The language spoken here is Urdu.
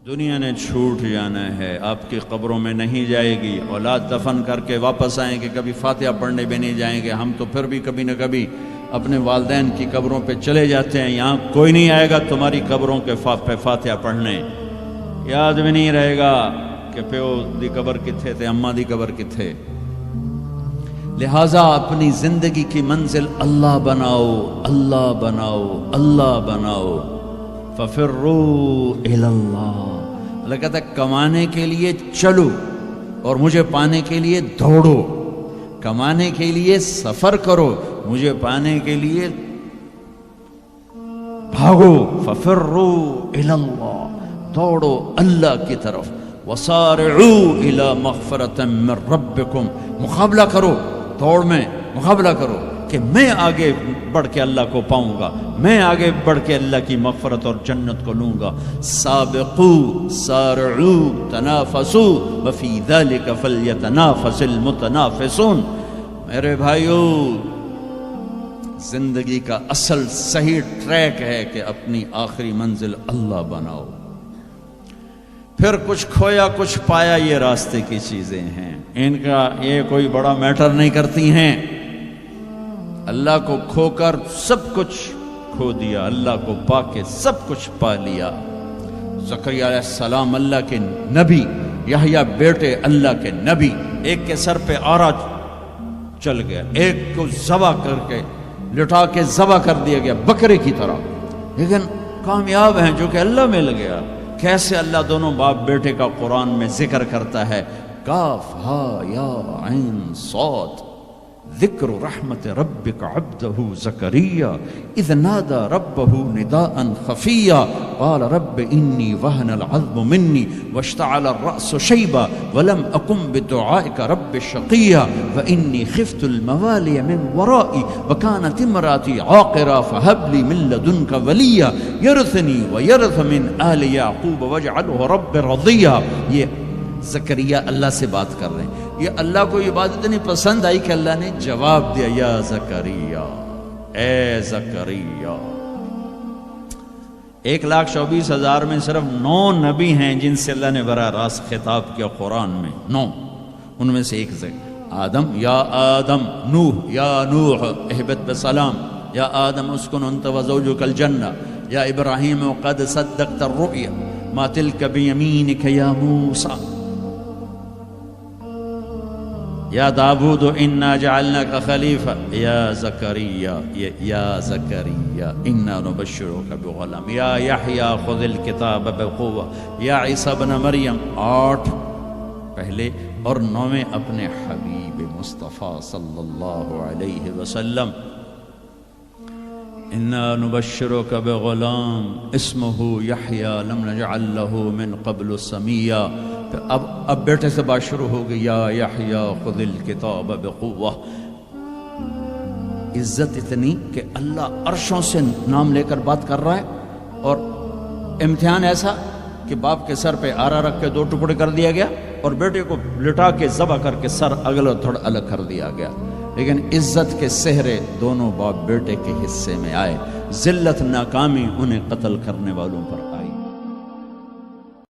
دنیا نے چھوٹ جانا ہے، آپ کی قبروں میں نہیں جائے گی، اولاد دفن کر کے واپس آئیں گے، کبھی فاتحہ پڑھنے بھی نہیں جائیں گے۔ ہم تو پھر بھی کبھی نہ کبھی اپنے والدین کی قبروں پہ چلے جاتے ہیں، یہاں کوئی نہیں آئے گا تمہاری قبروں کے پہ فاتحہ پڑھنے، یاد بھی نہیں رہے گا کہ پیو دی قبر کتھے تے اماں دی قبر کتھے۔ لہٰذا اپنی زندگی کی منزل اللہ بناؤ، اللہ بناؤ، اللہ بناؤ۔ فَفِرُّوا إِلَى اللَّهِ، اللہ کہتا ہے کمانے کے لیے چلو اور مجھے پانے کے لیے دوڑو، کمانے کے لیے سفر کرو، مجھے پانے کے لیے بھاگو۔ فَفِرُّوا إِلَى اللَّهِ، دوڑو اللہ کی طرف۔ وَصَارِعُوا إِلَى مَغْفِرَةٍ مِّن رَبِّكُمْ، مقابلہ کرو، دوڑ میں مقابلہ کرو کہ میں آگے بڑھ کے اللہ کو پاؤں گا، میں آگے بڑھ کے اللہ کی مغفرت اور جنت کو لوں گا۔ سابقوا سارعوا تنافسوا وفی ذلک فلیتنافس المتنافسون۔ میرے بھائیو، زندگی کا اصل صحیح ٹریک ہے کہ اپنی آخری منزل اللہ بناؤ، پھر کچھ کھویا کچھ پایا یہ راستے کی چیزیں ہیں، ان کا یہ کوئی بڑا میٹر نہیں کرتی ہیں۔ اللہ کو کھو کر سب کچھ کھو دیا، اللہ کو پا کے سب کچھ پا لیا۔ زکریا علیہ السلام اللہ کے نبی، یحییٰ بیٹے اللہ کے نبی، ایک کے سر پہ آرا چل گیا، ایک کو ذبح کر کے لٹا کے ذبح کر دیا گیا بکرے کی طرح، لیکن کامیاب ہیں جو کہ اللہ مل گیا۔ کیسے اللہ دونوں باپ بیٹے کا قرآن میں ذکر کرتا ہے، کاف ہا یا عین صاد، ذکر رحمت ربک عبدہ زکریا اذ نادى ربہ نداء خفیا قال رب انی وہن العظم منی واشتعل الرأس شیبا ولم اکن بدعائک رب شقیا وانی خفت الموالی من ورائی وکانت امراتی عاقرا فہب لی من لدنک ولیا یرثنی ویرث من آل یعقوب واجعلہ رب رضیا۔ یہ زکریا اللہ سے بات کر رہے ہیں، یہ اللہ کو یہ بات اتنی پسند آئی کہ اللہ نے جواب دیا، یا زکریا، اے زکریا۔ 1,24,000 میں صرف 9 نبی ہیں جن سے اللہ نے براہ راست خطاب کیا قرآن میں، 9، ان میں سے ایک آدم، یا آدم، نوح، یا نوح اہبط بسلام، یا آدم اسکن انت وزوجک الجنہ، یا ابراہیم قد صدقت الرؤیا ما تلک بیمینک یا موسیٰ، یا داود انا جعلناک خلیفہ، یا زکریا، یا زکریا انا نبشرک بغلام، یا یحییٰ خذ الکتاب بقوہ، یا عیسیٰ ابن مریم۔ 8 پہلے اور 9 اپنے حبیب مصطفیٰ صلی اللہ علیہ وسلم۔ انا نبشرک بغلام اسمہ یحییٰ لم نجعل لہ من قبل سمیا۔ اب بیٹے سے بات شروع ہو گئی، یا یحییٰ خذ الکتاب بقوہ۔ عزت اتنی کہ اللہ عرشوں سے نام لے کر بات کر رہا ہے، اور امتحان ایسا کہ باپ کے سر پہ آرا رکھ کے 2 ٹکڑے کر دیا گیا اور بیٹے کو لٹا کے ذبح کر کے سر اگلا تھوڑا الگ کر دیا گیا، لیکن عزت کے سہرے دونوں باپ بیٹے کے حصے میں آئے، ذلت ناکامی انہیں قتل کرنے والوں پر